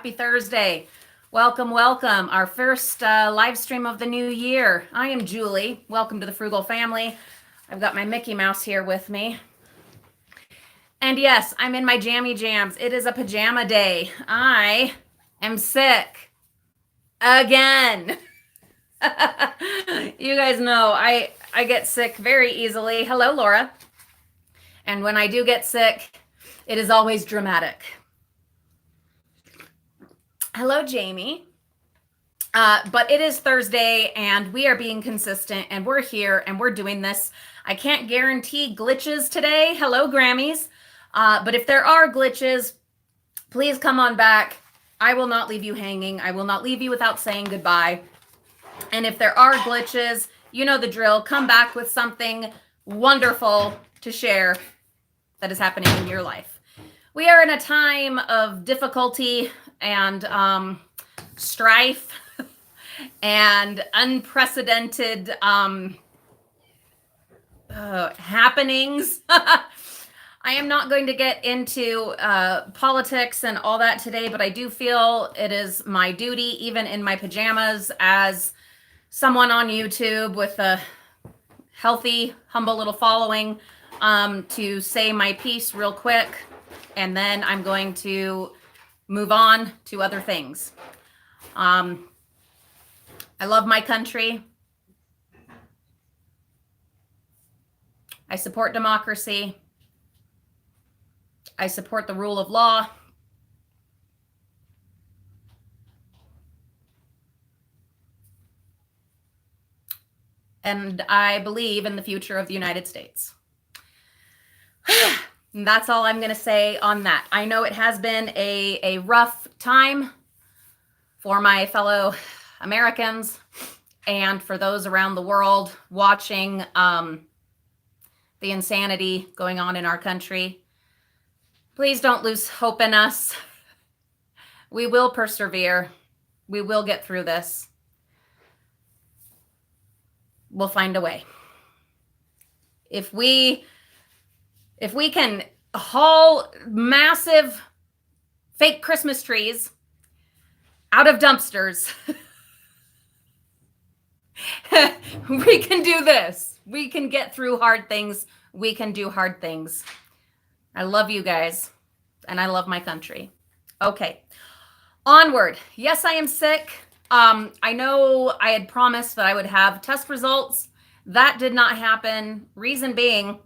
Happy Thursday. Welcome, welcome. Our first live stream of the new year. I am Julie. Welcome to the Frugal Family. I've got my Mickey Mouse here with me. And yes, I'm in my jammy jams. It is a pajama day. I am sick. Again. You guys know I get sick very easily. Hello, Laura. And when I do get sick, it is always dramatic. Hello, Jamie. But it is Thursday and we are being consistent and we're here and we're doing this. I can't guarantee glitches today. Hello, Grammys. But if there are glitches, please come on back. I will not leave you hanging. I will not leave you without saying goodbye. And if there are glitches, you know the drill. Come back with something wonderful to share that is happening in your life. We are in a time of difficulty and strife and unprecedented happenings. I am not going to get into politics and all that today, but I do feel it is my duty, even in my pajamas, as someone on YouTube with a healthy, humble little following, to say my piece real quick, and then I'm going to move on to other things. I love my country. I support democracy. I support the rule of law. And I believe in the future of the United States. And that's all I'm going to say on that. I know it has been a rough time for my fellow Americans and for those around the world watching the insanity going on in our country. Please don't lose hope in us. We will persevere. We will get through this. We'll find a way. If we can haul massive fake Christmas trees out of dumpsters, we can do this. We can get through hard things. We can do hard things. I love you guys, and I love my country. Okay, onward. Yes, I am sick. I know I had promised that I would have test results. That did not happen. Reason being,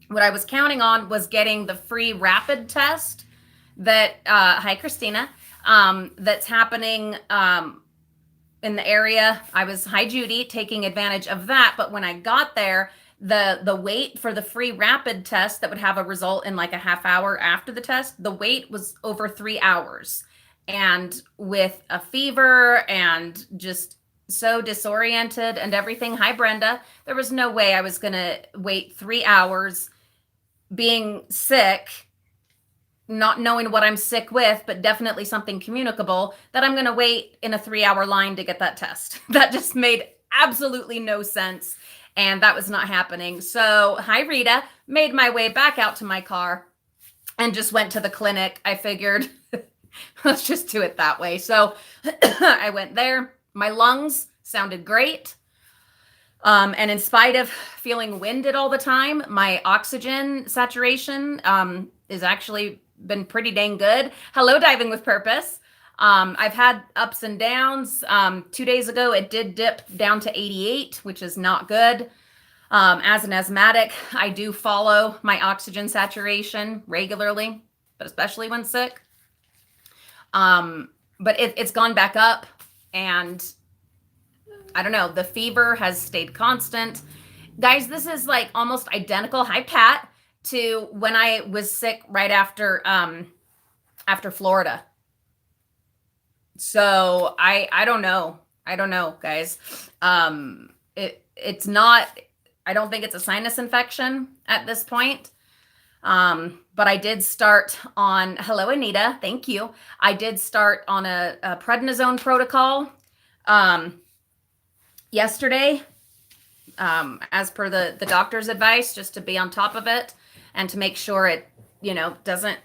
what I was counting on was getting the free rapid test that, hi, Christina, that's happening in the area. I was, hi, Judy, taking advantage of that. But when I got there, the wait for the free rapid test that would have a result in like a half hour after the test, the wait was over 3 hours. And with a fever and just so disoriented and everything, hi, Brenda, there was no way I was going to wait 3 hours being sick, not knowing what I'm sick with, but definitely something communicable, that I'm going to wait in a 3-hour line to get that test. That just made absolutely no sense. And that was not happening. So, hi, Rita, made my way back out to my car and just went to the clinic. I figured, let's just do it that way. So I went there. My lungs sounded great. And in spite of feeling winded all the time, my oxygen saturation is actually been pretty dang good. Hello, Diving with Purpose. I've had ups and downs. 2 days ago, it did dip down to 88, which is not good. As an asthmatic, I do follow my oxygen saturation regularly, but especially when sick. But it's gone back up, and I don't know, the fever has stayed constant. Guys, this is like almost identical, hi, Pat, to when I was sick right after Florida. So I don't know. I don't know, guys. It's not, I don't think it's a sinus infection at this point. But I did start on, hello, Anita, thank you. I did start on a prednisone protocol yesterday, as per the doctor's advice, just to be on top of it and to make sure it, doesn't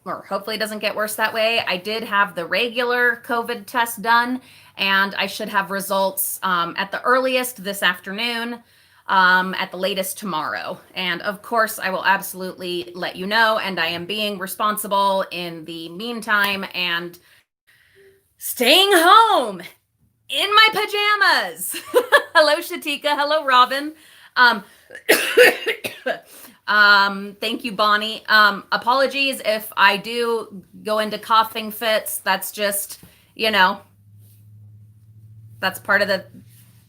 or hopefully it doesn't get worse that way. I did have the regular COVID test done, and I should have results at the earliest this afternoon, at the latest tomorrow. And of course, I will absolutely let you know, and I am being responsible in the meantime and staying home in my pajamas. Hello, Shatika. Hello, Robin. Um, thank you, Bonnie. Apologies if I do go into coughing fits. That's just, that's part of the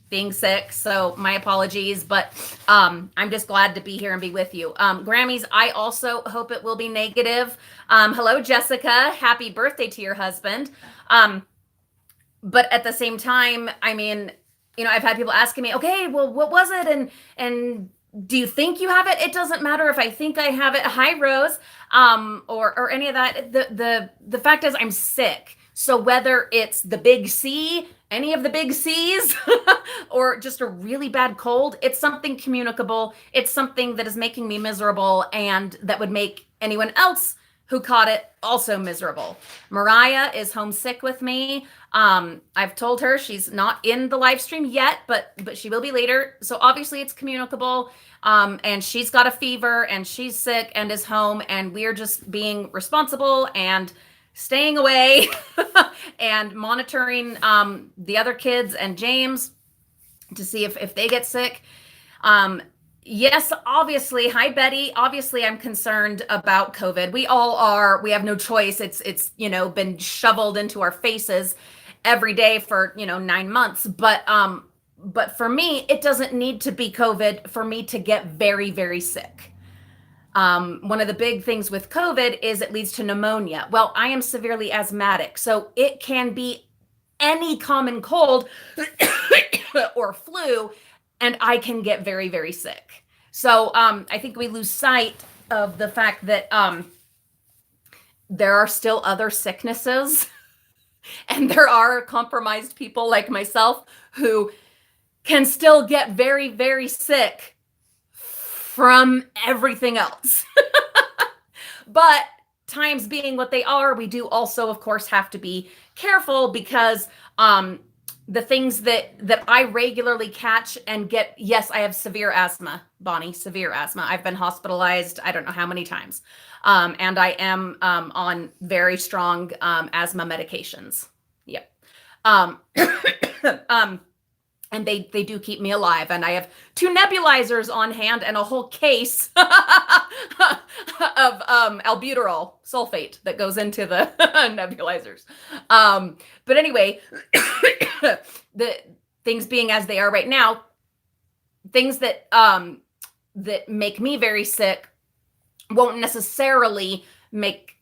being sick. So my apologies, but I'm just glad to be here and be with you. Grammys, I also hope it will be negative. Hello, Jessica. Happy birthday to your husband. But at the same time, I mean, I've had people asking me, okay, well, what was it? And do you think you have it? It doesn't matter if I think I have it. Hi, Rose, or any of that. The fact is I'm sick. So whether it's the big C, any of the big C's, or just a really bad cold, it's something communicable. It's something that is making me miserable and that would make anyone else who caught it also miserable. Mariah is homesick with me. I've told her she's not in the live stream yet, but she will be later. So obviously it's communicable. And she's got a fever and she's sick and is home, and we're just being responsible and staying away and monitoring the other kids and James to see if they get sick. Yes, obviously. Hi, Betty. Obviously, I'm concerned about COVID. We all are. We have no choice. It's been shoveled into our faces every day for 9 months. But for me, it doesn't need to be COVID for me to get very, very sick. One of the big things with COVID is it leads to pneumonia. Well, I am severely asthmatic, so it can be any common cold or flu, and I can get very, very sick. So I think we lose sight of the fact that there are still other sicknesses and there are compromised people like myself who can still get very, very sick from everything else. But times being what they are, we do also, of course, have to be careful because the things that I regularly catch and get, yes, I have severe asthma, Bonnie, severe asthma. I've been hospitalized, I don't know how many times. And I am on very strong asthma medications. Yep. And they do keep me alive. And I have 2 nebulizers on hand and a whole case of albuterol sulfate that goes into the nebulizers. But anyway, the things being as they are right now, things that that make me very sick won't necessarily make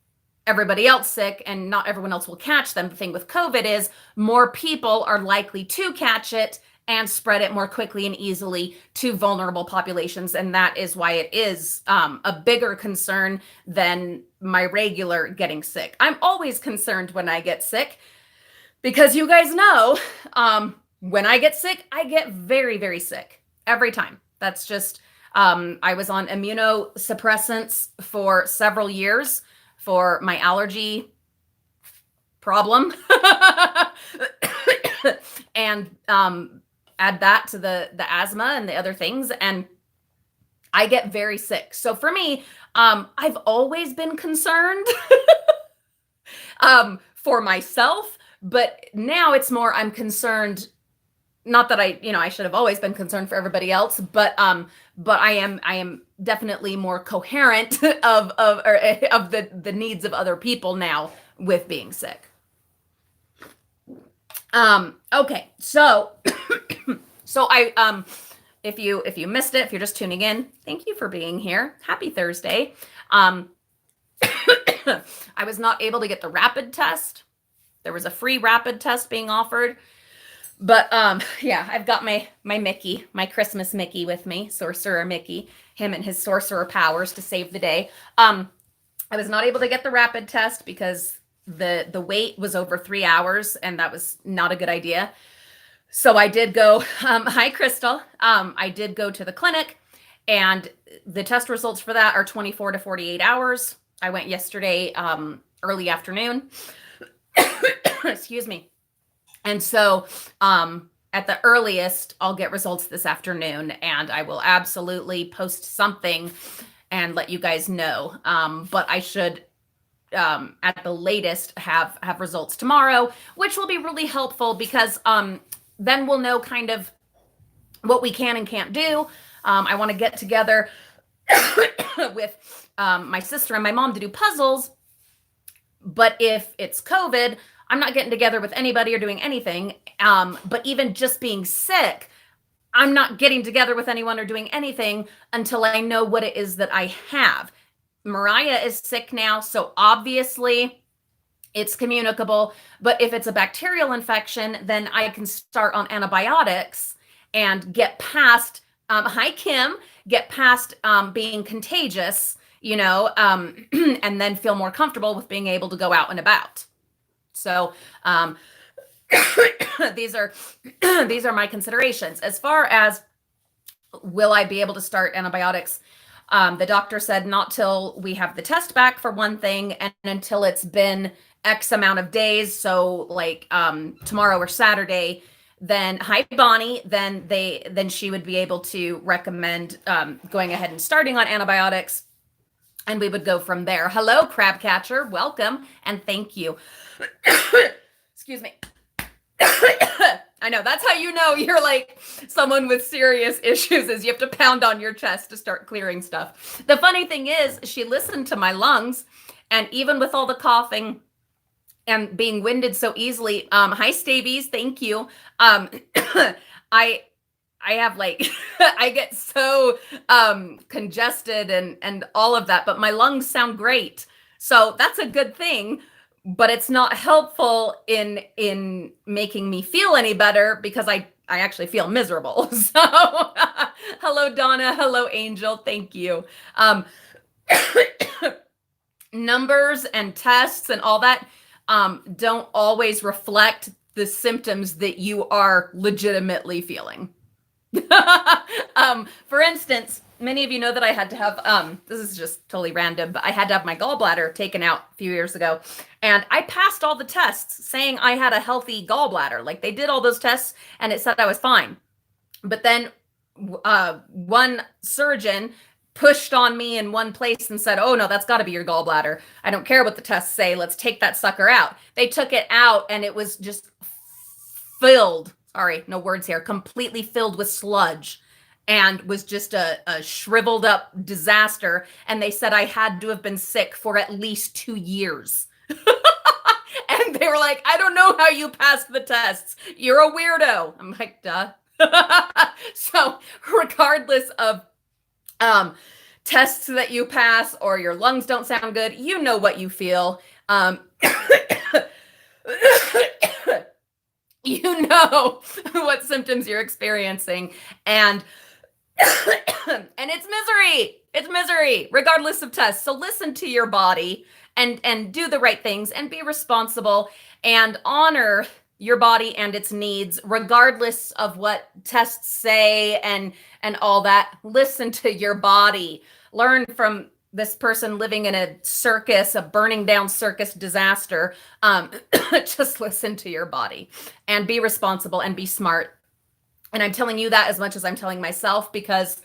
everybody else sick, and not everyone else will catch them. The thing with COVID is more people are likely to catch it and spread it more quickly and easily to vulnerable populations. And that is why it is a bigger concern than my regular getting sick. I'm always concerned when I get sick because you guys know when I get sick, I get very, very sick every time. That's just, I was on immunosuppressants for several years for my allergy problem. And add that to the asthma and the other things, and I get very sick. So for me, I've always been concerned for myself, but now it's more I'm concerned, not that I should have always been concerned for everybody else, but I am definitely more coherent of the needs of other people now with being sick. Okay, so I if you missed it, if you're just tuning in, thank you for being here. Happy Thursday. I was not able to get the rapid test. There was a free rapid test being offered. But yeah, I've got my Mickey, my Christmas Mickey with me, Sorcerer Mickey, him and his sorcerer powers to save the day. I was not able to get the rapid test because the wait was over 3 hours, and that was not a good idea. So I did go, hi, Crystal. I did go to the clinic, and the test results for that are 24 to 48 hours. I went yesterday, early afternoon. Excuse me. And so, at the earliest, I'll get results this afternoon, and I will absolutely post something and let you guys know. But I should, at the latest, have results tomorrow, which will be really helpful because then we'll know kind of what we can and can't do. I want to get together with my sister and my mom to do puzzles. But if it's COVID, I'm not getting together with anybody or doing anything. But even just being sick, I'm not getting together with anyone or doing anything until I know what it is that I have. Mariah is sick now, so obviously it's communicable. But if it's a bacterial infection, then I can start on antibiotics and get past, hi, Kim, get past being contagious, and then feel more comfortable with being able to go out and about. So these are my considerations. As far as will I be able to start antibiotics, the doctor said not till we have the test back, for one thing, and until it's been X amount of days. So like tomorrow or Saturday, then hi Bonnie, then she would be able to recommend going ahead and starting on antibiotics, and we would go from there. Hello, crab catcher, welcome and thank you. Excuse me. I know, that's how you know you're like someone with serious issues, is you have to pound on your chest to start clearing stuff. The funny thing is, she listened to my lungs, and even with all the coughing and being winded so easily, hi Stavies, thank you. I have like, I get so congested and all of that, but my lungs sound great. So that's a good thing, but it's not helpful in making me feel any better because I actually feel miserable. So hello, Donna. Hello, Angel. Thank you. Numbers and tests and all that don't always reflect the symptoms that you are legitimately feeling. For instance, many of you know that I had to have, this is just totally random, but I had to have my gallbladder taken out a few years ago, and I passed all the tests saying I had a healthy gallbladder. Like, they did all those tests and it said I was fine. But then one surgeon pushed on me in one place and said, oh no, that's got to be your gallbladder. I don't care what the tests say. Let's take that sucker out. They took it out and it was just filled. Sorry, no words here, completely filled with sludge, and was just a shriveled up disaster. And they said I had to have been sick for at least 2 years. And they were like, I don't know how you passed the tests. You're a weirdo. I'm like, duh. So regardless of tests that you pass or your lungs don't sound good, you know what you feel. You know what symptoms you're experiencing, and it's misery. It's misery, regardless of tests. So listen to your body and do the right things and be responsible and honor your body and its needs, regardless of what tests say and all that. Listen to your body. Learn from this person living in a circus, a burning down circus disaster. Just listen to your body and be responsible and be smart. And I'm telling you that as much as I'm telling myself, because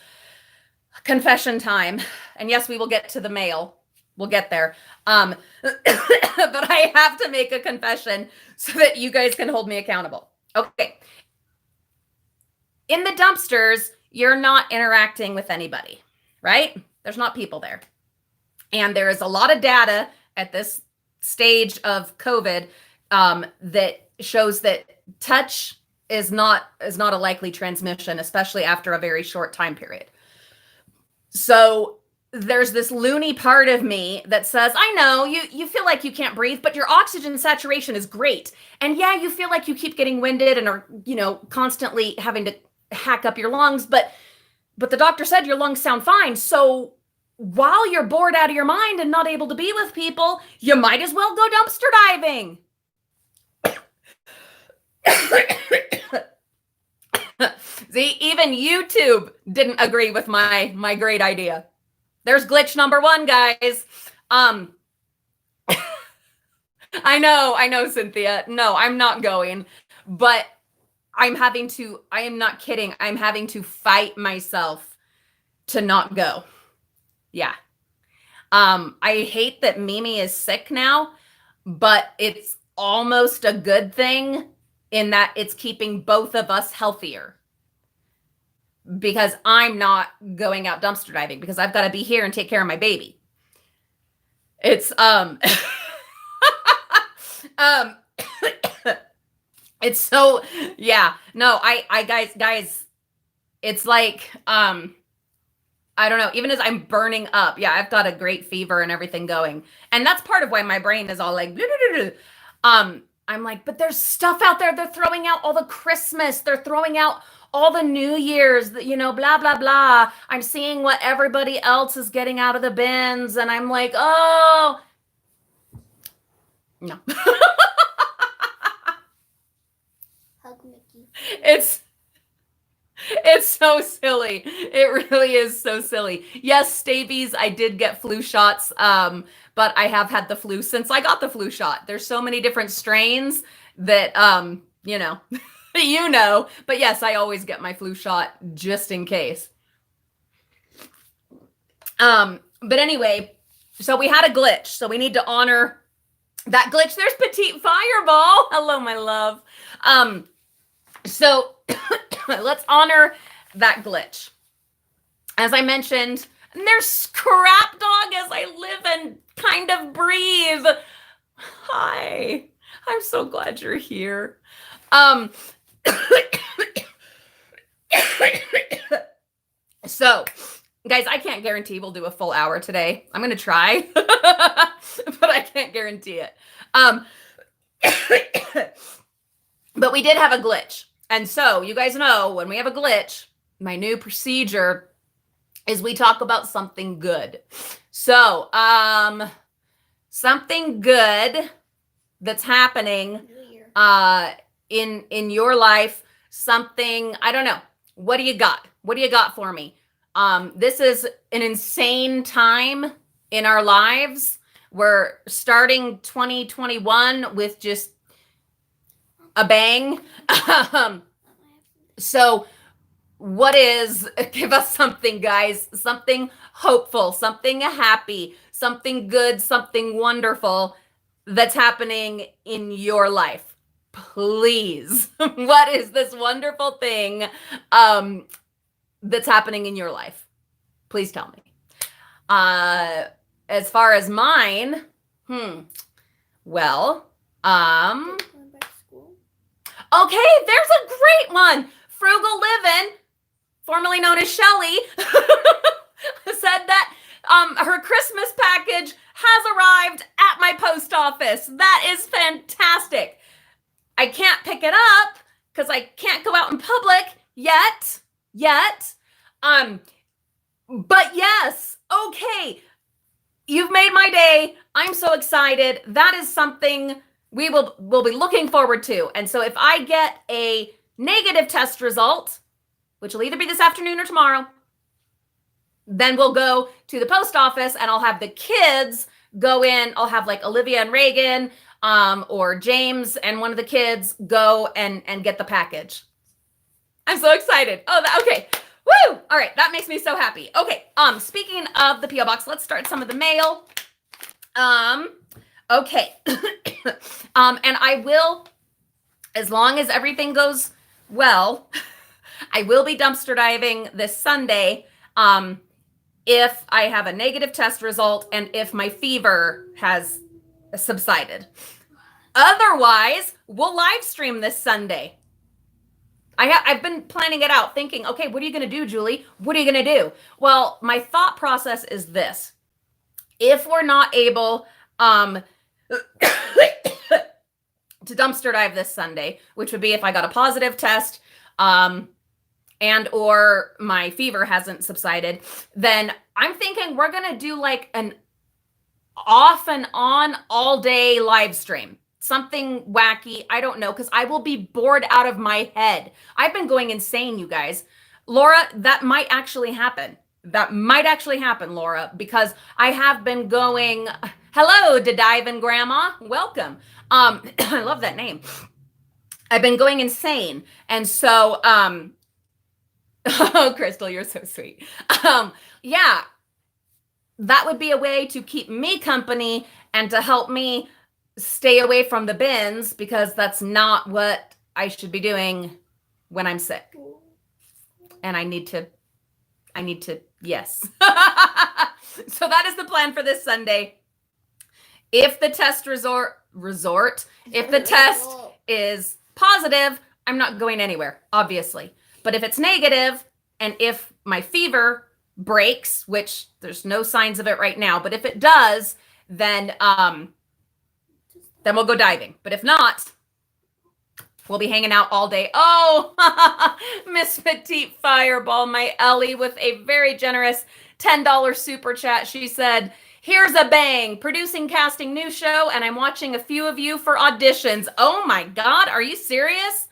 confession time. And yes, we will get to the mail. We'll get there. But I have to make a confession so that you guys can hold me accountable. Okay. In the dumpsters, you're not interacting with anybody, right? There's not people there. And there is a lot of data at this stage of COVID that shows that touch is not a likely transmission, especially after a very short time period. So there's this loony part of me that says, I know you feel like you can't breathe, but your oxygen saturation is great. And yeah, you feel like you keep getting winded and are, constantly having to hack up your lungs, but the doctor said your lungs sound fine. So while you're bored out of your mind and not able to be with people, you might as well go dumpster diving. See, even YouTube didn't agree with my great idea. There's glitch number 1, guys. Um, I know, Cynthia. No, I'm not going, but I am not kidding. I'm having to fight myself to not go. Yeah. I hate that Mimi is sick now, but it's almost a good thing in that it's keeping both of us healthier because I'm not going out dumpster diving because I've got to be here and take care of my baby. It's um it's so yeah. No, I guys, it's like I don't know, even as I'm burning up. Yeah, I've got a great fever and everything going. And that's part of why my brain is all like I'm like, but there's stuff out there. They're throwing out all the Christmas. They're throwing out all the New Year's, blah, blah, blah. I'm seeing what everybody else is getting out of the bins. And I'm like, oh, no. Hug Mickey. It's so silly. It really is so silly. Yes, Stavies, I did get flu shots, but I have had the flu since I got the flu shot. There's so many different strains that, but yes, I always get my flu shot just in case. But anyway, so we had a glitch, so we need to honor that glitch. There's Petite Fireball. Hello, my love. So let's honor that glitch. As I mentioned, and there's Scrap Dog as I live and kind of breathe. Hi, I'm so glad you're here. So, guys, I can't guarantee we'll do a full hour today. I'm going to try, but I can't guarantee it. But we did have a glitch. And so you guys know when we have a glitch, my new procedure is we talk about something good. So, something good that's happening in your life, something, I don't know. What do you got? What do you got for me? This is an insane time in our lives. We're starting 2021 with just a bang. So give us something, guys, something hopeful, something happy, something good, something wonderful that's happening in your life. Please. What is this wonderful thing that's happening in your life? Please tell me. As far as mine, well, okay, there's a great one. Frugal Living, formerly known as Shelly, said that her Christmas package has arrived at my post office. That is fantastic. I can't pick it up because I can't go out in public yet. But yes, okay. You've made my day. I'm so excited. That is something we'll be looking forward to. And so if I get a negative test result, which will either be this afternoon or tomorrow, then we'll go to the post office and I'll have the kids go in. I'll have like Olivia and Reagan, or James and one of the kids go and get the package. I'm so excited. Okay. Woo! All right. That makes me so happy. Okay. Speaking of the P.O. Box, let's start some of the mail. Okay. And I will, as long as everything goes well, I will be dumpster diving this Sunday, if I have a negative test result and if my fever has subsided. Otherwise, we'll live stream this Sunday. I've been planning it out, thinking, okay, what are you going to do, Julie? What are you going to do? Well, my thought process is this. If we're not able to dumpster dive this Sunday, which would be if I got a positive test, and or my fever hasn't subsided, then I'm thinking we're going to do like an off and on all day live stream. Something wacky. I don't know, because I will be bored out of my head. I've been going insane, you guys. Laura, that might actually happen. That might actually happen, Laura, because I have been going. Hello, Dive Grandma. Welcome. I love that name. I've been going insane. And so, oh, Crystal, you're so sweet. Yeah, that would be a way to keep me company and to help me stay away from the bins, because that's not what I should be doing when I'm sick. And I need to, yes. So that is the plan for this Sunday. If the test if the test is positive, I'm not going anywhere, obviously. But if it's negative, and if my fever breaks, which there's no signs of it right now, but if it does, then we'll go diving. But if not, we'll be hanging out all day. Oh, Miss Petite Fireball, my Ellie, with a very generous $10 super chat. She said, here's a bang, producing casting new show, and I'm watching a few of you for auditions. Oh my God, are you serious?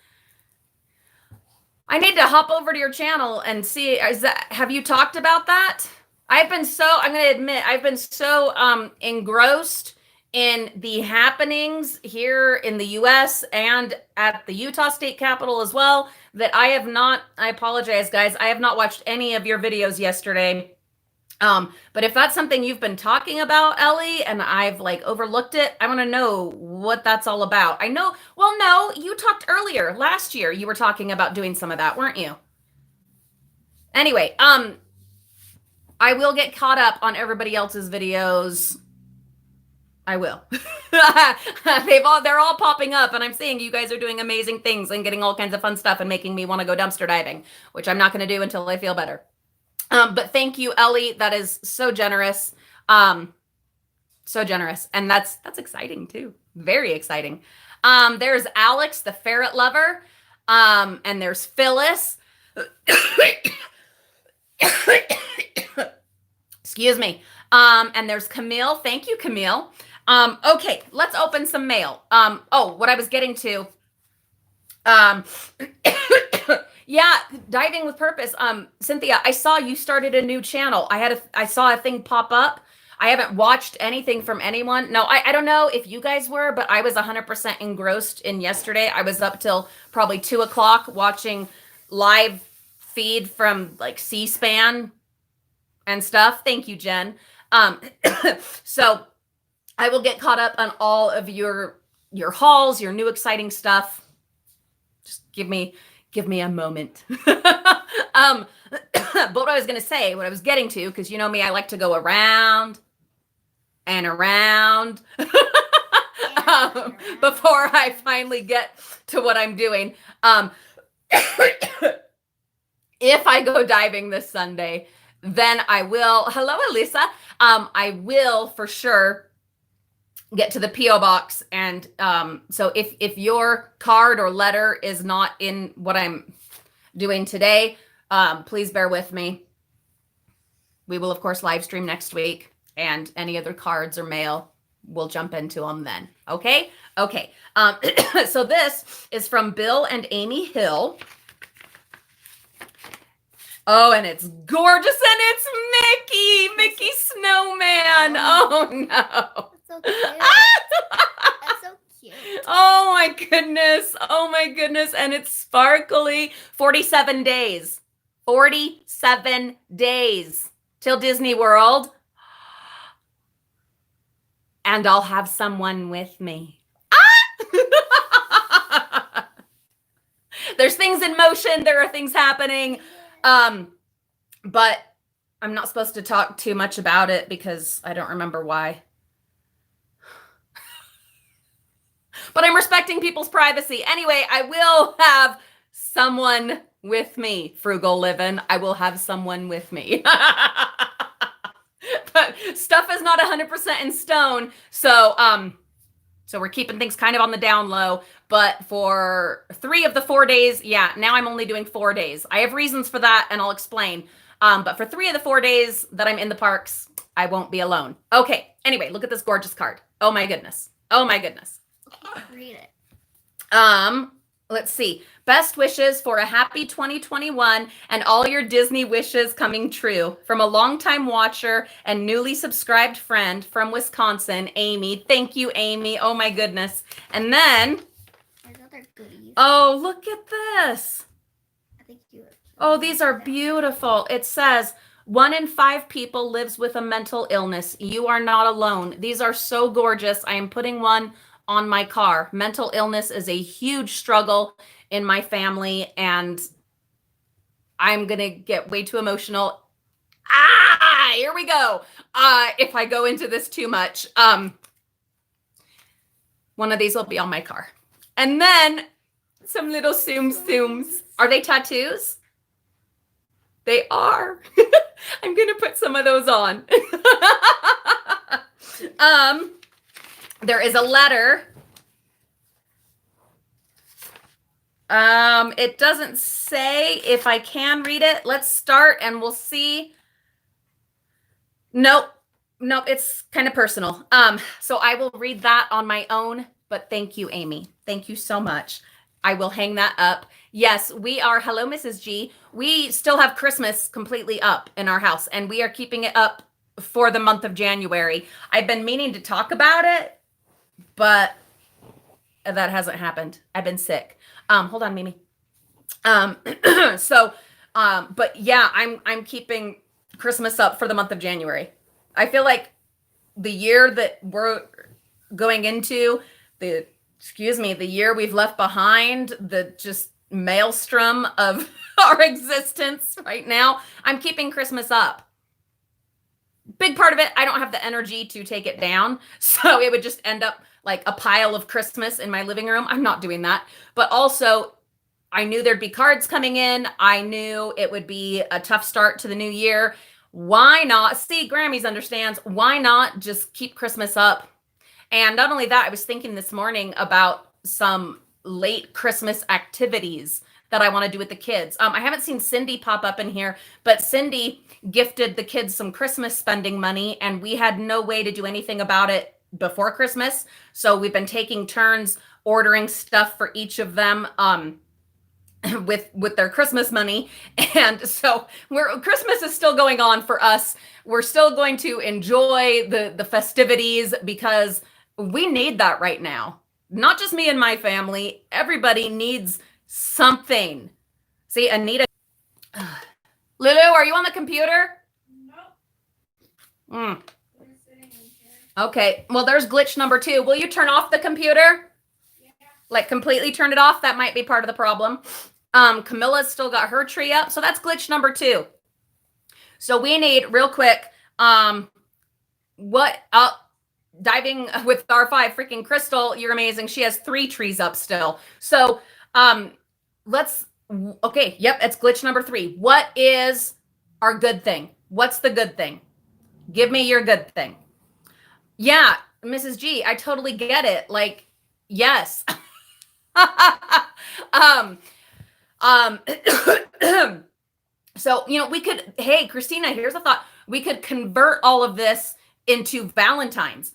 I need to hop over to your channel and see, have you talked about that? I'm going to admit, I've been so engrossed in the happenings here in the US and at the Utah State Capitol as well, that I apologize, guys, I have not watched any of your videos yesterday. But if that's something you've been talking about, Ellie, and I've overlooked it, I want to know what that's all about. I know, well, no, you talked earlier last year. You were talking about doing some of that, weren't you? Anyway, I will get caught up on everybody else's videos. I will. They're all popping up, and I'm seeing you guys are doing amazing things and getting all kinds of fun stuff and making me want to go dumpster diving, which I'm not going to do until I feel better. But thank you, Ellie. That is so generous. So generous. And that's exciting too. Very exciting. There's Alex, the ferret lover. And there's Phyllis. Excuse me. And there's Camille. Thank you, Camille. Okay, let's open some mail. What I was getting to. Yeah, diving with purpose. Cynthia, I saw you started a new channel. I saw a thing pop up. I haven't watched anything from anyone. No, I don't know if you guys were, but I was 100% engrossed in yesterday. I was up till probably 2:00 watching live feed from C-SPAN and stuff. Thank you, Jen. So I will get caught up on all of your hauls, your new exciting stuff. Just give me a moment. But what I was going to say, what I was getting to, because you know me, I like to go around and around before I finally get to what I'm doing. If I go diving this Sunday, then I will. Hello, Elisa. I will for sure get to the P.O. box. And so if your card or letter is not in what I'm doing today, please bear with me. We will, of course, live stream next week, and any other cards or mail, we'll jump into them then. Okay? Okay. So this is from Bill and Amy Hill. Oh, and it's gorgeous, and it's Mickey Snowman. Oh, no. So cute. That's so cute. Oh my goodness. And it's sparkly. 47 days. 47 days till Disney World. And I'll have someone with me. There's things in motion. There are things happening. But I'm not supposed to talk too much about it because I don't remember why. But I'm respecting people's privacy. Anyway, I will have someone with me, Frugal Livin'. I will have someone with me. But stuff is not 100% in stone. So we're keeping things kind of on the down low. But for 3 of the 4 days, yeah, now I'm only doing 4 days. I have reasons for that, and I'll explain. But for 3 of the 4 days that I'm in the parks, I won't be alone. Okay, anyway, look at this gorgeous card. Oh my goodness. Oh my goodness. Read it. let's see. Best wishes for a happy 2021 and all your Disney wishes coming true. From a longtime watcher and newly subscribed friend from Wisconsin, Amy. Thank you, Amy. Oh my goodness. And then, There's other goodies. oh, look at this. I think you. Oh, these are beautiful. It says, 1 in 5 people lives with a mental illness. You are not alone. These are so gorgeous. I am putting one on my car. Mental illness is a huge struggle in my family, and I'm going to get way too emotional. Here we go. If I go into this too much, one of these will be on my car. And then some little zooms. Are they tattoos? They are. I'm going to put some of those on. There is a letter. It doesn't say if I can read it. Let's start and we'll see. Nope, it's kind of personal. So I will read that on my own, but thank you, Amy. Thank you so much. I will hang that up. Yes, we are. Hello, Mrs. G. We still have Christmas completely up in our house, and we are keeping it up for the month of January. I've been meaning to talk about it, but that hasn't happened. I've been sick. Hold on, Mimi. But yeah, I'm keeping Christmas up for the month of January. I feel like the year that we're going into, the year we've left behind, the just maelstrom of our existence right now, I'm keeping Christmas up. Big part of it, I don't have the energy to take it down. So it would just end up like a pile of Christmas in my living room. I'm not doing that. But also, I knew there'd be cards coming in. I knew it would be a tough start to the new year. Why not? See, Grammys understands. Why not just keep Christmas up? And not only that, I was thinking this morning about some late Christmas activities that I want to do with the kids. I haven't seen Cindy pop up in here, but Cindy gifted the kids some Christmas spending money, and we had no way to do anything about it before Christmas. So we've been taking turns ordering stuff for each of them with their Christmas money. And so Christmas is still going on for us. We're still going to enjoy the festivities because we need that right now. Not just me and my family. Everybody needs something. See, Anita. Lulu, are you on the computer? No. Okay. Well, there's glitch number 2. Will you turn off the computer? Yeah. Like completely turn it off? That might be part of the problem. Camilla's still got her tree up. So that's glitch number 2. So we need real quick. Diving with R5 freaking Crystal, you're amazing. She has 3 trees up still. So okay, yep, it's glitch number 3. What is our good thing? What's the good thing? Give me your good thing. Yeah, Mrs. G, I totally get it. Like, yes. So, we could, hey, Christina, here's a thought. We could convert all of this into Valentine's.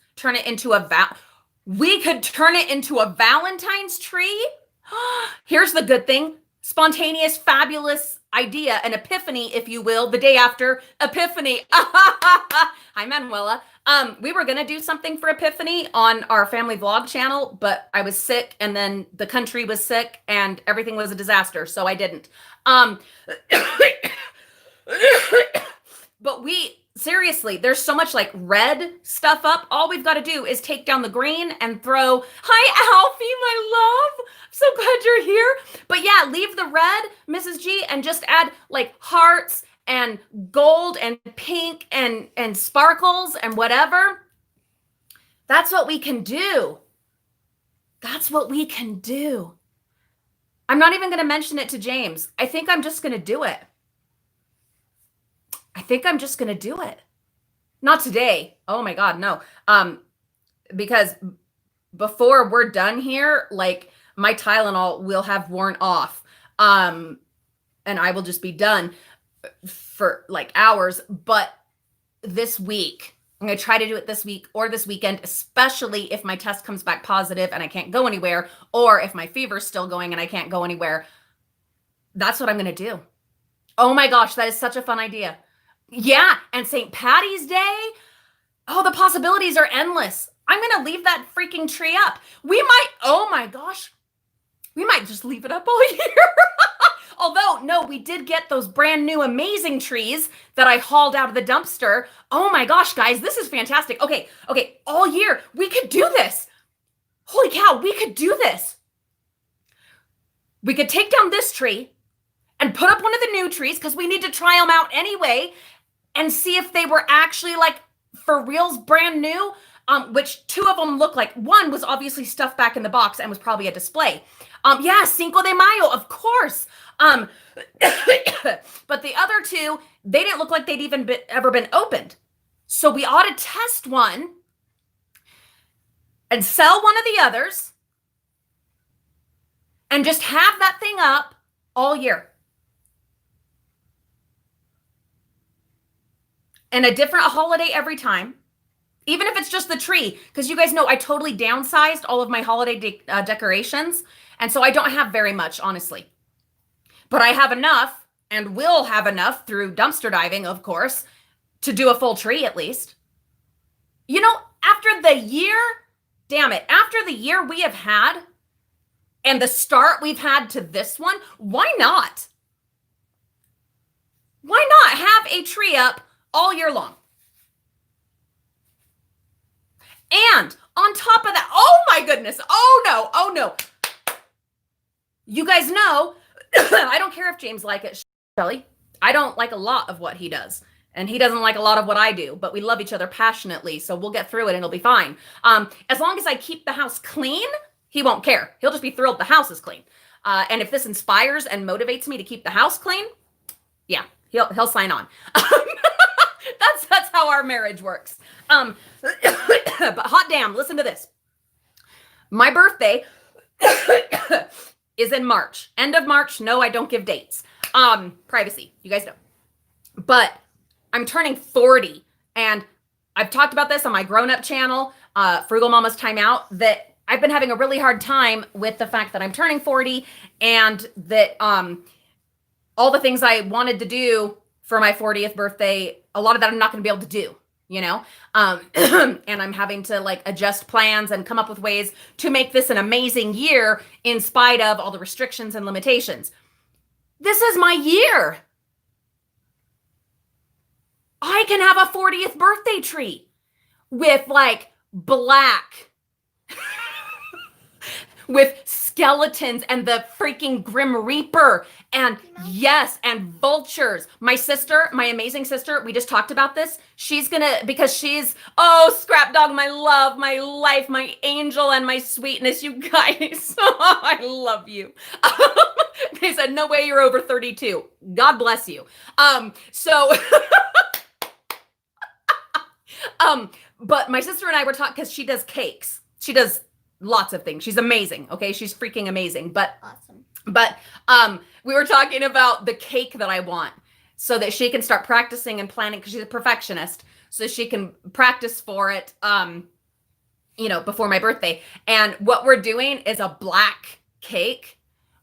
We could turn it into a Valentine's tree. Here's the good thing. Spontaneous, fabulous idea, an epiphany, if you will, the day after Epiphany. Hi, Manuela. We were going to do something for Epiphany on our family vlog channel, but I was sick, and then the country was sick, and everything was a disaster, so I didn't. But seriously, there's so much like red stuff up. All we've got to do is take down the green and throw, hi, Alfie, my love. I'm so glad you're here. But yeah, leave the red, Mrs. G, and just add like hearts and gold and pink and sparkles and whatever. That's what we can do. That's what we can do. I'm not even going to mention it to James. I think I'm just going to do it. Not today. Oh my God, no. Because before we're done here, like my Tylenol will have worn off. And I will just be done for like hours. But this week, I'm going to try to do it this week or this weekend, especially if my test comes back positive and I can't go anywhere, or if my fever's still going and I can't go anywhere. That's what I'm going to do. Oh my gosh, that is such a fun idea. Yeah, and St. Patty's Day. Oh, the possibilities are endless. I'm going to leave that freaking tree up. We might, oh my gosh, we might just leave it up all year. Although, no, we did get those brand new amazing trees that I hauled out of the dumpster. Oh my gosh, guys, this is fantastic. Okay, all year, we could do this. Holy cow, we could do this. We could take down this tree and put up one of the new trees because we need to try them out anyway and see if they were actually like for reals brand new, which two of them look like. One was obviously stuffed back in the box and was probably a display. Yeah, Cinco de Mayo, of course. But the other two, they didn't look like they'd even ever been opened. So we ought to test one and sell one of the others and just have that thing up all year. And a different holiday every time, even if it's just the tree, because you guys know I totally downsized all of my holiday decorations. And so I don't have very much, honestly. But I have enough and will have enough through dumpster diving, of course, to do a full tree at least. You know, after the year, damn it, after the year we have had and the start we've had to this one, why not? Why not have a tree up all year long? And on top of that, oh my goodness, oh no. You guys know, I don't care if James like it, Shelly. I don't like a lot of what he does. And he doesn't like a lot of what I do, but we love each other passionately, so we'll get through it and it'll be fine. As long as I keep the house clean, he won't care. He'll just be thrilled the house is clean. And if this inspires and motivates me to keep the house clean, yeah, he'll sign on. That's how our marriage works. But hot damn, listen to this. My birthday is in March. End of March. No, I don't give dates. Privacy. You guys know. But I'm turning 40. And I've talked about this on my grown-up channel, Frugal Mama's Time Out, that I've been having a really hard time with the fact that I'm turning 40 and that all the things I wanted to do for my 40th birthday, a lot of that I'm not going to be able to do, you know? And I'm having to like adjust plans and come up with ways to make this an amazing year in spite of all the restrictions and limitations. This is my year. I can have a 40th birthday tree with like black, with skeletons and the freaking Grim Reaper and yes, and vultures. My sister, my amazing sister, we just talked about this. She's gonna, because she's, oh, Scrap Dog, my love, my life, my angel, and my sweetness, you guys. Oh, I love you. They said, no way you're over 32. God bless you. But my sister and I were talking, because she does cakes. She does lots of things. She's amazing. Okay. She's freaking amazing. But Awesome. We were talking about the cake that I want so that she can start practicing and planning, because she's a perfectionist, so she can practice for it, before my birthday. And what we're doing is a black cake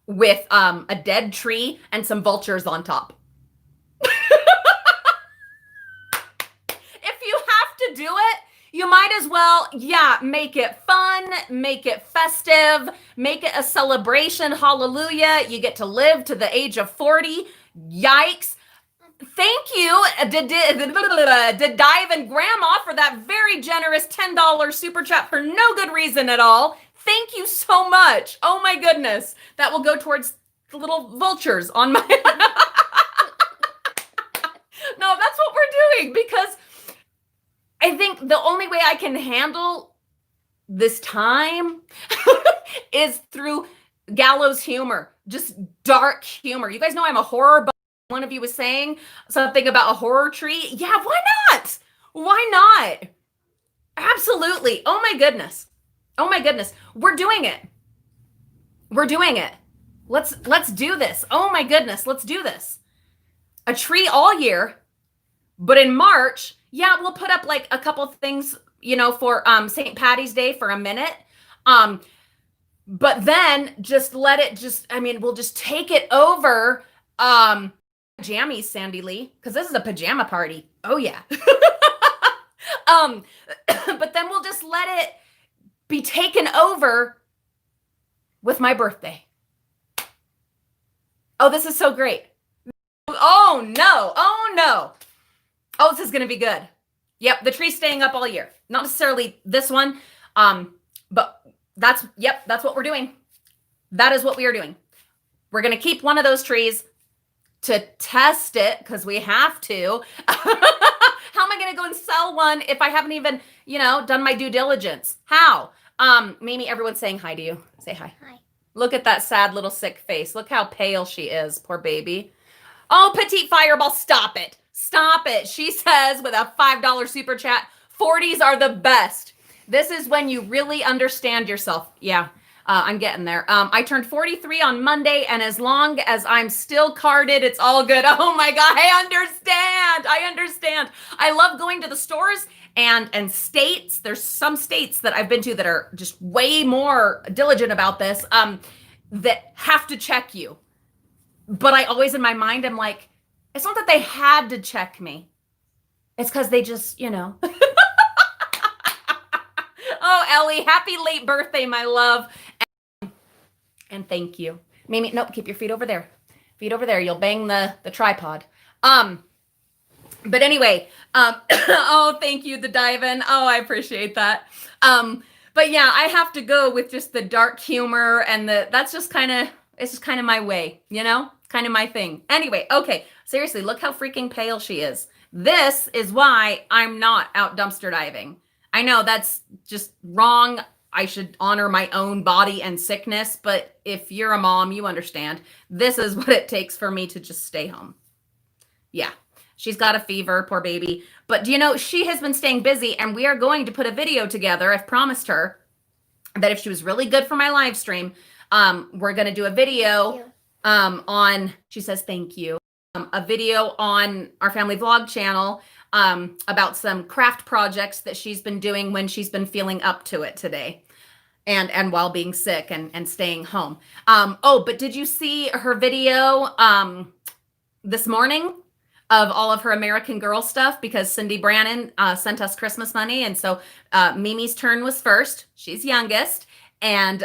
with a dead tree and some vultures on top. If you have to do it, you might as well, make it fun, make it festive, make it a celebration. Hallelujah. You get to live to the age of 40. Yikes. Thank you, Dive and Grandma, for that very generous $10 super chat for no good reason at all. Thank you so much. Oh my goodness. That will go towards the little vultures on my... No, that's what we're doing, because I think the only way I can handle this time is through gallows humor, just dark humor. You guys know I'm a horror buff. One of you was saying something about a horror tree. Yeah, why not? Why not? Absolutely. Oh my goodness. Oh my goodness. We're doing it. We're doing it. Let's do this. Oh my goodness. Let's do this. A tree all year, but in March, Yeah, we'll put up like a couple things, for St. Patty's Day for a minute. But then just let it we'll just take it over jammies, Sandy Lee, because this is a pajama party. Oh yeah. But then we'll just let it be taken over with my birthday. Oh, this is so great. Oh no. Oh no. Oh, this is going to be good. Yep, the tree's staying up all year. Not necessarily this one, but that's what we're doing. That is what we are doing. We're going to keep one of those trees to test it because we have to. How am I going to go and sell one if I haven't even, done my due diligence? How? Mimi, everyone's saying hi to you. Say hi. Hi. Look at that sad little sick face. Look how pale she is. Poor baby. Oh, Petite Fireball, stop it. Stop it. She says with a $5 super chat, 40s are the best. This is when you really understand yourself. Yeah, I'm getting there. I turned 43 on Monday, and as long as I'm still carded, it's all good. Oh my God, I understand. I love going to the stores and states. There's some states that I've been to that are just way more diligent about this, that have to check you. But I always, in my mind, I'm like, it's not that they had to check me. It's because they just, Oh, Ellie, happy late birthday, my love. And thank you. Mimi, nope, keep your feet over there. Feet over there. You'll bang the tripod. But anyway, oh, thank you, the dive-in. Oh, I appreciate that. But yeah, I have to go with just the dark humor and it's just kind of my way, kind of my thing. Anyway, okay, seriously, look how freaking pale she is. This is why I'm not out dumpster diving. I know that's just wrong. I should honor my own body and sickness, but if you're a mom, you understand. This is what it takes for me to just stay home. Yeah, she's got a fever, poor baby. But she has been staying busy, and we are going to put a video together. I've promised her that if she was really good for my live stream, we're going to do a video she says thank you, a video on our family vlog channel about some craft projects that she's been doing when she's been feeling up to it today and while being sick and staying home. But did you see her video this morning of all of her American Girl stuff? Because Cindy Brannon sent us Christmas money, and so Mimi's turn was first. She's youngest, and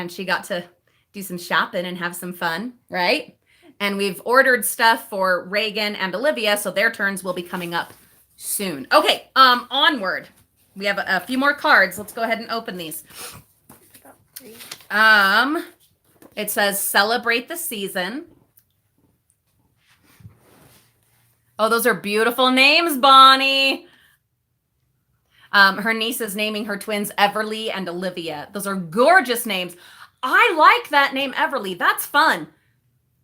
she got to do some shopping and have some fun, right? And we've ordered stuff for Reagan and Olivia, so their turns will be coming up soon. Okay, onward. We have a few more cards. Let's go ahead and open these. It says celebrate the season. Oh, those are beautiful names, Bonnie. Her niece is naming her twins Everly and Olivia. Those are gorgeous names. I like that name, Everly. That's fun.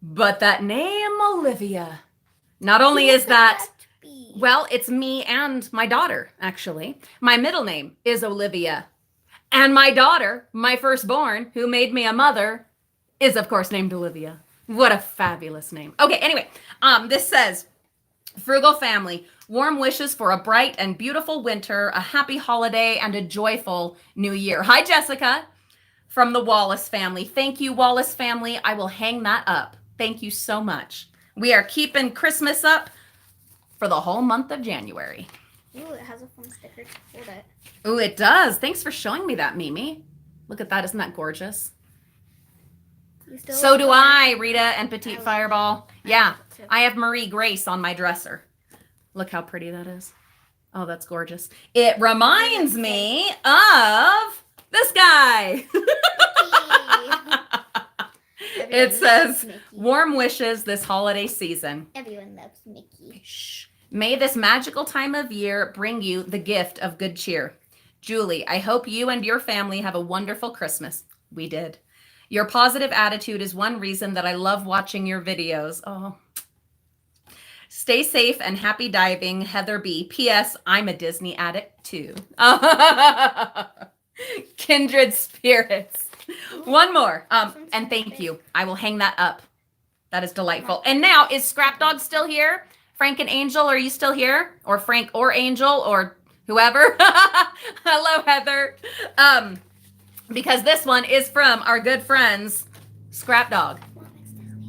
But that name, Olivia, not only is that, well, it's me and my daughter, actually. My middle name is Olivia. And my daughter, my firstborn, who made me a mother, is, of course, named Olivia. What a fabulous name. Okay, anyway, this says, Frugal Family, warm wishes for a bright and beautiful winter, a happy holiday, and a joyful new year. Hi, Jessica, from the Wallace family. Thank you, Wallace family. I will hang that up. Thank you so much. We are keeping Christmas up for the whole month of January. Ooh, it has a fun sticker to hold it. Ooh, it does. Thanks for showing me that, Mimi. Look at that. Isn't that gorgeous? So do I, Rita and Petite Fireball. Yeah, I have Marie Grace on my dresser. Look how pretty that is. Oh, that's gorgeous. It reminds me of this guy. It says, warm wishes this holiday season. Everyone loves Mickey. Shh. May this magical time of year bring you the gift of good cheer. Julie, I hope you and your family have a wonderful Christmas. We did. Your positive attitude is one reason that I love watching your videos. Oh. Stay safe and happy diving, Heather B. P.S. I'm a Disney addict too. Kindred spirits. One more. And thank you. I will hang that up. That is delightful. And now, is Scrap Dog still here? Frank and Angel, are you still here? Or Frank or Angel or whoever? Hello, Heather. Because this one is from our good friends, Scrap Dog.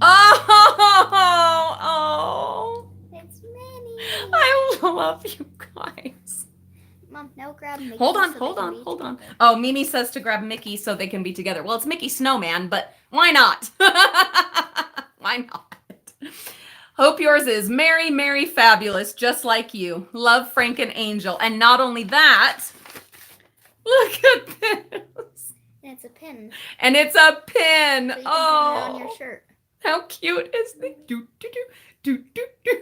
Oh, It's Minnie. I love you guys. Mom, now grab Mickey. Hold on. so they can be together. Oh, Mimi says to grab Mickey so they can be together. Well, it's Mickey Snowman, but why not? Why not? Hope yours is merry, merry, fabulous, just like you. Love, Frank and Angel. And not only that, look at this. And it's a pin. And it's a pin. So you can hang it on your Oh, shirt. how cute is this? Do, do, do, do, do, do.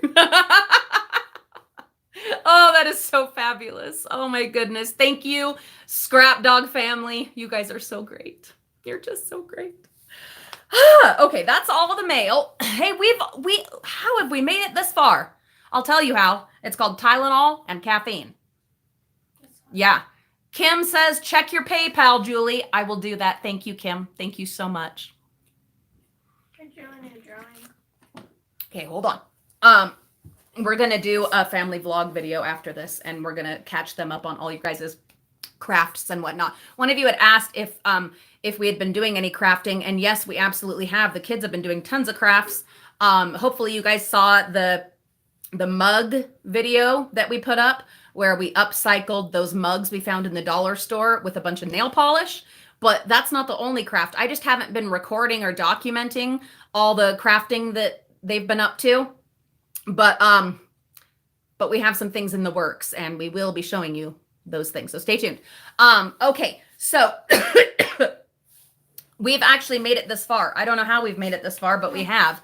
Oh, that is so fabulous. Oh my goodness. Thank you, Scrap Dog family. You guys are so great. You're just so great. Okay, that's all the mail. Hey, how have we made it this far? I'll tell you how. It's called Tylenol and caffeine. Yeah. Kim says, check your PayPal, Julie. I will do that. Thank you, Kim. Thank you so much. Okay, hold on. We're going to do a family vlog video after this, and we're going to catch them up on all you guys' crafts and whatnot. One of you had asked if we had been doing any crafting, and yes, we absolutely have. The kids have been doing tons of crafts. Hopefully you guys saw the mug video that we put up where we upcycled those mugs we found in the dollar store with a bunch of nail polish. But that's not the only craft. I just haven't been recording or documenting all the crafting that they've been up to. But we have some things in the works, and we will be showing you those things. So stay tuned. Okay, so we've actually made it this far. I don't know how we've made it this far, but we have.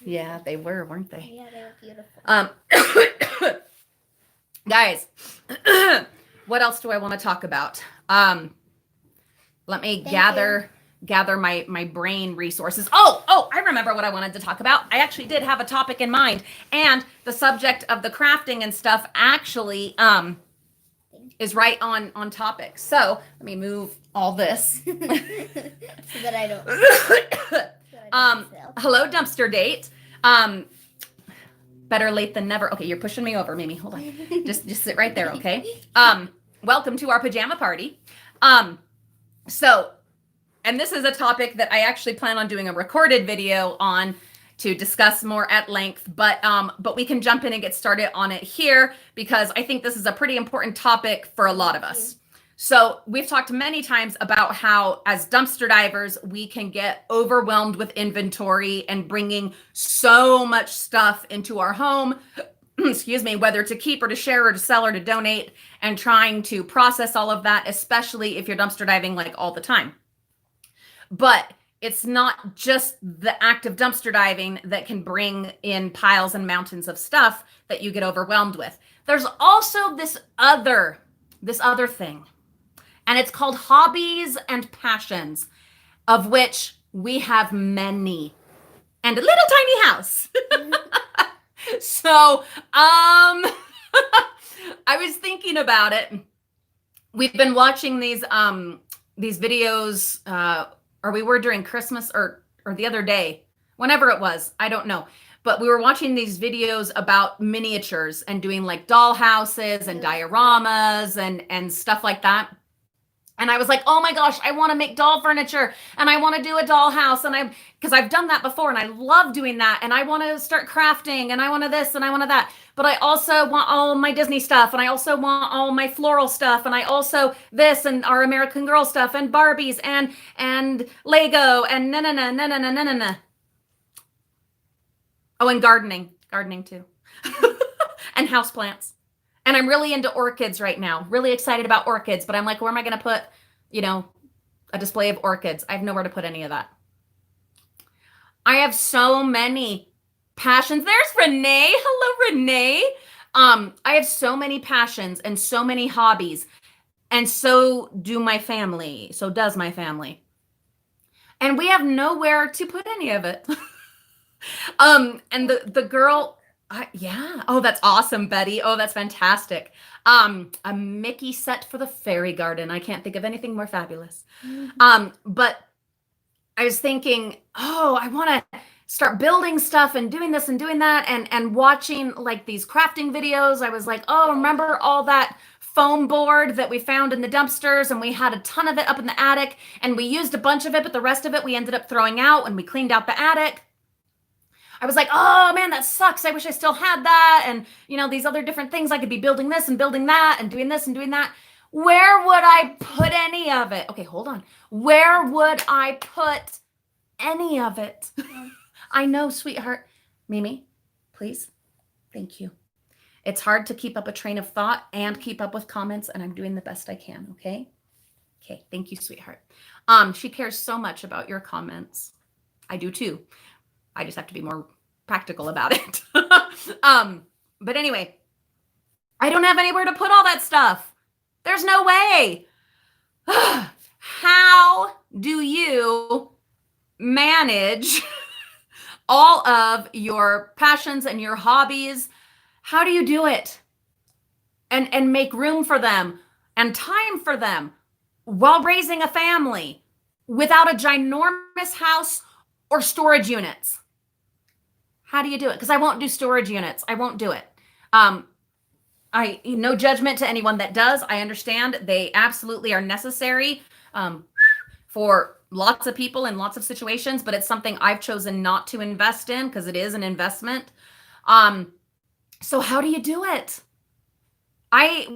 Yeah, they were, weren't they? Yeah, they were beautiful. Guys, what else do I want to talk about? Let me gather my brain resources. Oh, I remember what I wanted to talk about. I actually did have a topic in mind, and the subject of the crafting and stuff actually is right on topic. So let me move all this. So that I don't. Hello, dumpster date. Better late than never. Okay, you're pushing me over, Mimi. Hold on. Just sit right there, okay? Welcome to our pajama party. So, and this is a topic that I actually plan on doing a recorded video on to discuss more at length, but we can jump in and get started on it here because I think this is a pretty important topic for a lot of us. So we've talked many times about how as dumpster divers, we can get overwhelmed with inventory and bringing so much stuff into our home, excuse me, whether to keep or to share or to sell or to donate, and trying to process all of that, especially if you're dumpster diving like all the time. But it's not just the act of dumpster diving that can bring in piles and mountains of stuff that you get overwhelmed with. There's also this other thing, and it's called hobbies and passions, of which we have many, and a little tiny house. So, I was thinking about it. We've been watching these videos, or we were during Christmas or the other day, whenever it was, I don't know. But we were watching these videos about miniatures and doing like doll houses and dioramas and stuff like that. And I was like, oh my gosh, I want to make doll furniture and I want to do a doll house. And because I've done that before and I love doing that. And I want to start crafting and I want to this and I want to that. But I also want all my Disney stuff. And I also want all my floral stuff. And I also this and our American Girl stuff and Barbies and Lego and na. Oh, and gardening too. And houseplants. And I'm really into orchids right now. Really excited about orchids. But I'm like, where am I going to put, a display of orchids? I have nowhere to put any of that. I have so many passions. There's Renee. Hello, Renee. I have so many passions and so many hobbies. And so do my family. So does my family. And we have nowhere to put any of it. And the girl... yeah. Oh, that's awesome, Betty. Oh, that's fantastic. A Mickey set for the fairy garden. I can't think of anything more fabulous. But I was thinking, I want to start building stuff and doing this and doing that and watching like these crafting videos. I was like, oh, remember all that foam board that we found in the dumpsters, and we had a ton of it up in the attic, and we used a bunch of it, but the rest of it we ended up throwing out when we cleaned out the attic. I was like, oh man, that sucks. I wish I still had that. And these other different things, I could be building this and building that and doing this and doing that. Where would I put any of it? Okay, hold on. Where would I put any of it? I know, sweetheart. Mimi, please. Thank you. It's hard to keep up a train of thought and keep up with comments, and I'm doing the best I can, okay? Okay, thank you, sweetheart. She cares so much about your comments. I do too. I just have to be more practical about it. But anyway, I don't have anywhere to put all that stuff. There's no way. How do you manage all of your passions and your hobbies? How do you do it? And make room for them and time for them while raising a family without a ginormous house or storage units? How do you do it? Because I won't do storage units. I won't do it. No judgment to anyone that does. I understand they absolutely are necessary for lots of people in lots of situations, but it's something I've chosen not to invest in because it is an investment. So how do you do it?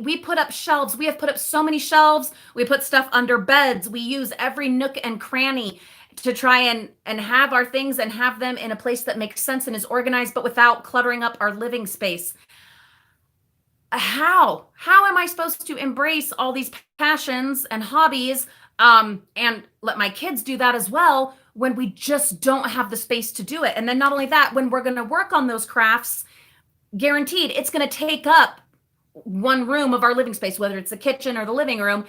We put up shelves. We have put up so many shelves. We put stuff under beds. We use every nook and cranny to try and have our things and have them in a place that makes sense and is organized, but without cluttering up our living space. How am I supposed to embrace all these passions and hobbies and let my kids do that as well when we just don't have the space to do it? And then not only that, when we're going to work on those crafts, guaranteed it's going to take up one room of our living space, whether it's the kitchen or the living room.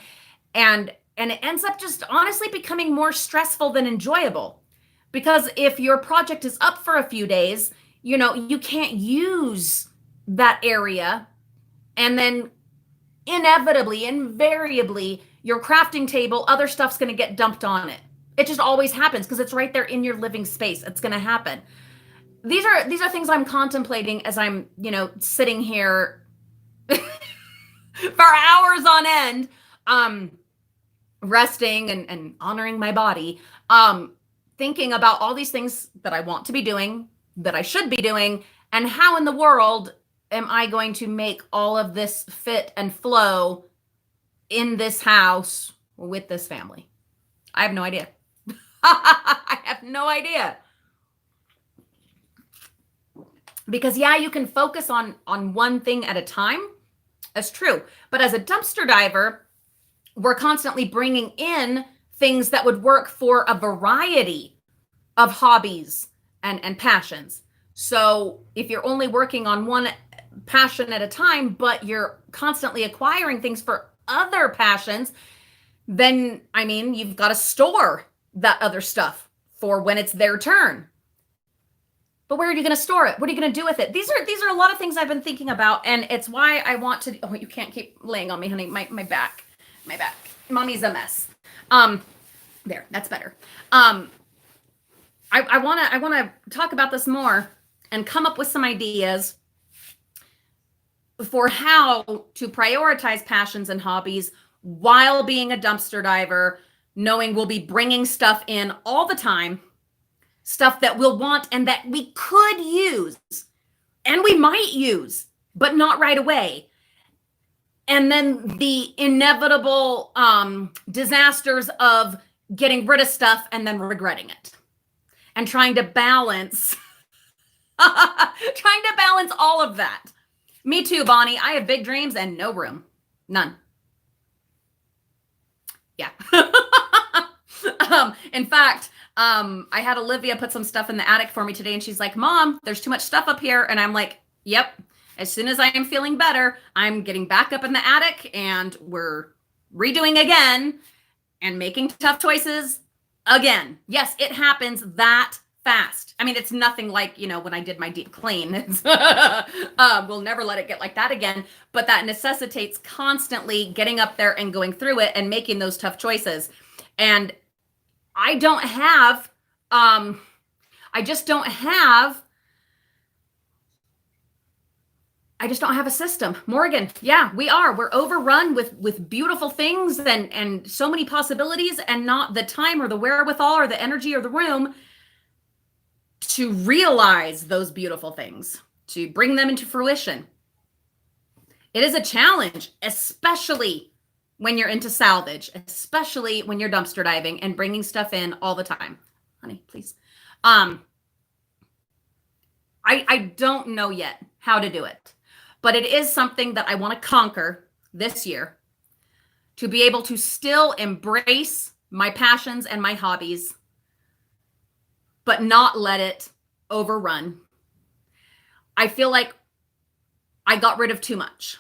And it ends up just honestly becoming more stressful than enjoyable. Because if your project is up for a few days, you can't use that area. And then inevitably, invariably, your crafting table, other stuff's going to get dumped on it. It just always happens because it's right there in your living space. It's going to happen. These are things I'm contemplating as I'm, sitting here for hours on end, resting and honoring my body, thinking about all these things that I want to be doing, that I should be doing, and how in the world am I going to make all of this fit and flow in this house with this family? I have no idea. I have no idea. Because you can focus on one thing at a time. That's true. But as a dumpster diver, we're constantly bringing in things that would work for a variety of hobbies and passions. So if you're only working on one passion at a time, but you're constantly acquiring things for other passions, then, you've got to store that other stuff for when it's their turn. But where are you going to store it? What are you going to do with it? These are a lot of things I've been thinking about, and it's why I want to. Oh, you can't keep laying on me, honey. My back. Mommy's a mess. There, that's better. I want to talk about this more and come up with some ideas for how to prioritize passions and hobbies while being a dumpster diver, knowing we'll be bringing stuff in all the time. Stuff that we'll want and that we could use and we might use, but not right away. And then the inevitable disasters of getting rid of stuff and then regretting it and trying to balance all of that. Me too, Bonnie. I have big dreams and no room. None. Yeah. In fact, I had Olivia put some stuff in the attic for me today, and she's like, Mom, there's too much stuff up here. And I'm like, yep. As soon as I am feeling better, I'm getting back up in the attic and we're redoing again and making tough choices again. Yes, it happens that fast. It's nothing like, when I did my deep clean. We'll never let it get like that again. But that necessitates constantly getting up there and going through it and making those tough choices. And I don't have I just don't have a system. Morgan, yeah, we are. We're overrun with beautiful things and so many possibilities, and not the time or the wherewithal or the energy or the room to realize those beautiful things, to bring them into fruition. It is a challenge, especially when you're into salvage, especially when you're dumpster diving and bringing stuff in all the time. Honey, please. I don't know yet how to do it, but it is something that I want to conquer this year, to be able to still embrace my passions and my hobbies, but not let it overrun. I feel like I got rid of too much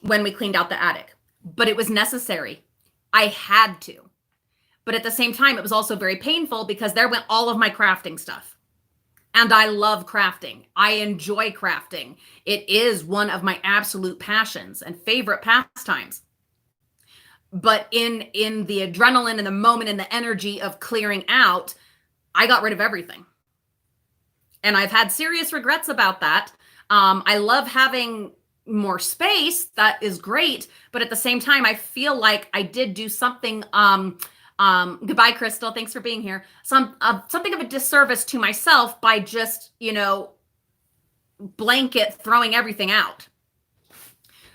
when we cleaned out the attic, but it was necessary. I had to. But at the same time, it was also very painful because there went all of my crafting stuff. And I love crafting. I enjoy crafting. It is one of my absolute passions and favorite pastimes. But in the adrenaline and the moment and the energy of clearing out, I got rid of everything. And I've had serious regrets about that. I love having more space. That is great. But at the same time, I feel like I did do something. Goodbye, Crystal. Thanks for being here. Something of a disservice to myself by just, blanket throwing everything out.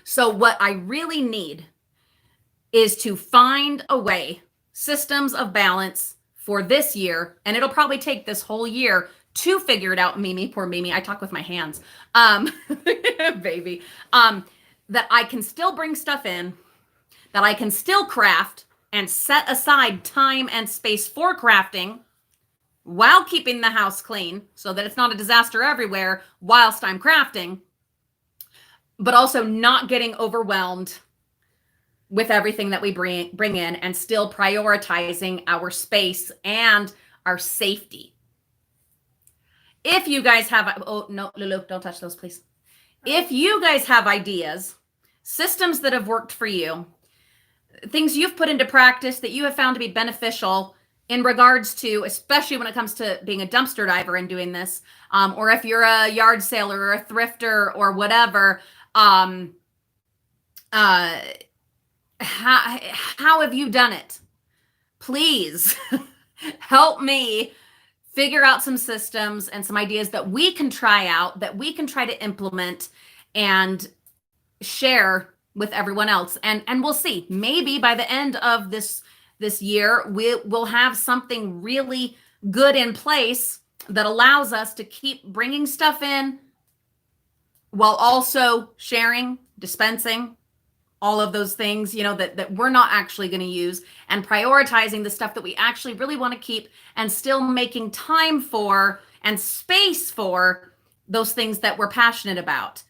So what I really need is to find a way, systems of balance for this year. And it'll probably take this whole year to figure it out. Mimi, poor Mimi. I talk with my hands. Baby. That I can still bring stuff in, that I can still craft and set aside time and space for crafting while keeping the house clean so that it's not a disaster everywhere whilst I'm crafting, but also not getting overwhelmed with everything that we bring in, and still prioritizing our space and our safety. If you guys have, oh no, Lulu, don't touch those, please. If you guys have ideas, systems that have worked for you, things you've put into practice that you have found to be beneficial in regards to, especially when it comes to being a dumpster diver and doing this, or if you're a yard sailor or a thrifter or whatever, how have you done it? Please help me figure out some systems and some ideas that we can try out, that we can try to implement and share with everyone else. And we'll see. Maybe by the end of this year, we'll have something really good in place that allows us to keep bringing stuff in while also sharing, dispensing, all of those things, that we're not actually going to use, and prioritizing the stuff that we actually really want to keep, and still making time for and space for those things that we're passionate about,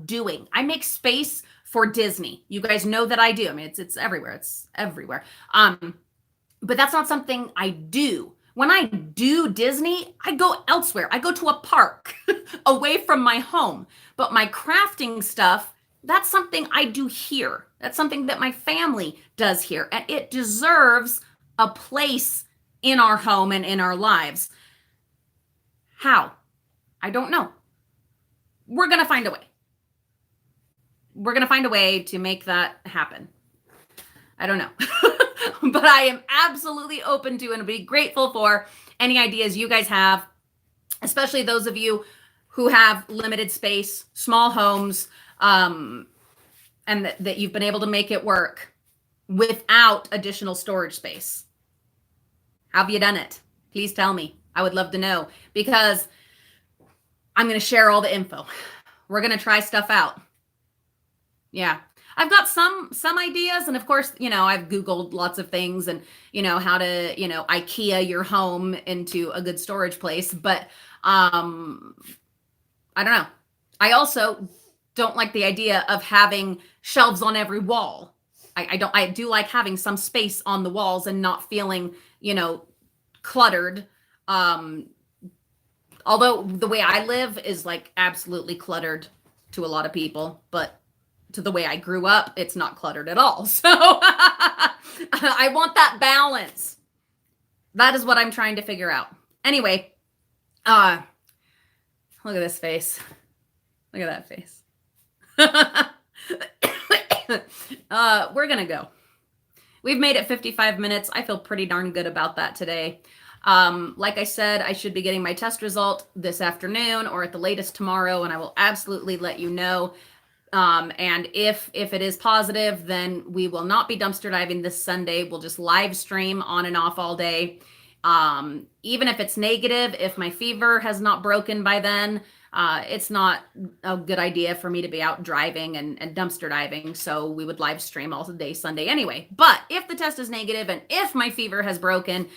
doing. I make space for Disney. You guys know that I do. I mean, it's everywhere. It's everywhere. But that's not something I do. When I do Disney, I go elsewhere. I go to a park away from my home. But my crafting stuff, that's something I do here. That's something that my family does here. And it deserves a place in our home and in our lives. How? I don't know. We're going to find a way. We're going to find a way to make that happen. I don't know. But I am absolutely open to and be grateful for any ideas you guys have, especially those of you who have limited space, small homes, and that you've been able to make it work without additional storage space. How have you done it? Please tell me. I would love to know, because I'm going to share all the info. We're going to try stuff out. Yeah. I've got some ideas. And of course, I've Googled lots of things and, how to, IKEA your home into a good storage place. But I don't know. I also don't like the idea of having shelves on every wall. I do like having some space on the walls and not feeling, cluttered. Although the way I live is like absolutely cluttered to a lot of people, but to the way I grew up, it's not cluttered at all. So I want that balance. That is what I'm trying to figure out. Anyway, Look at this face. Look at that face. We're gonna go. We've made it 55 minutes. I feel pretty darn good about that today. Like I said, I should be getting my test result this afternoon or at the latest tomorrow, and I will absolutely let you know. And if it is positive, then we will not be dumpster diving this Sunday. We'll just live stream on and off all day. Even if it's negative, if my fever has not broken by then, it's not a good idea for me to be out driving and dumpster diving. So we would live stream all day Sunday anyway. But if the test is negative and if my fever has broken,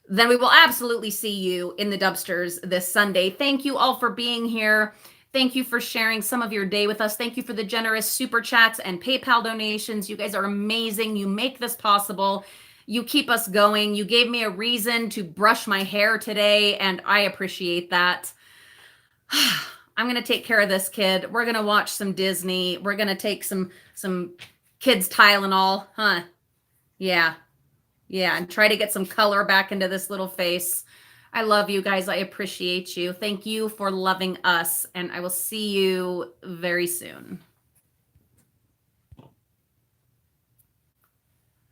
then we will absolutely see you in the dumpsters this Sunday. Thank you all for being here. Thank you for sharing some of your day with us. Thank you for the generous super chats and PayPal donations. You guys are amazing. You make this possible. You keep us going. You gave me a reason to brush my hair today, and I appreciate that. I'm going to take care of this kid. We're going to watch some Disney. We're going to take some kids Tylenol, huh? Yeah, and try to get some color back into this little face. I love you guys. I appreciate you. Thank you for loving us, and I will see you very soon.